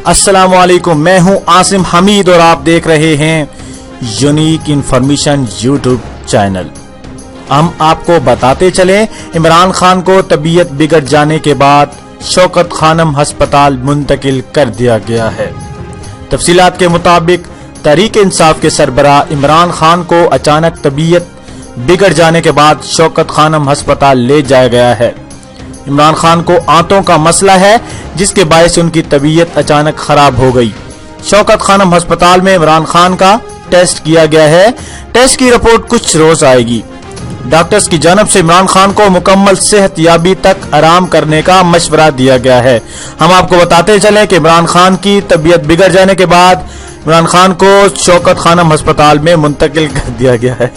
अस्सलाम वालेकुम, मैं हूं आसिम हमीद और आप देख रहे हैं यूनिक इंफॉर्मेशन यूट्यूब चैनल। हम आपको बताते चले, इमरान खान को तबीयत बिगड़ जाने के बाद शौकत खानम अस्पताल मुंतकिल कर दिया गया है। तफसीलात के मुताबिक तहरीक इंसाफ के सरबराह इमरान खान को अचानक तबीयत बिगड़ जाने के बाद शौकत खानम अस्पताल ले जाया गया है। इमरान खान को आंतों का मसला है, जिसके बायस उनकी तबीयत अचानक खराब हो गई। शौकत खानम अस्पताल में इमरान खान का टेस्ट किया गया है। टेस्ट की रिपोर्ट कुछ रोज आएगी। डॉक्टर्स की जानब से इमरान खान को मुकम्मल सेहतयाबी तक आराम करने का मशवरा दिया गया है। हम आपको बताते चलें कि इमरान खान की तबीयत बिगड़ जाने के बाद इमरान खान को शौकत खानम अस्पताल में मुंतकिल कर दिया गया है।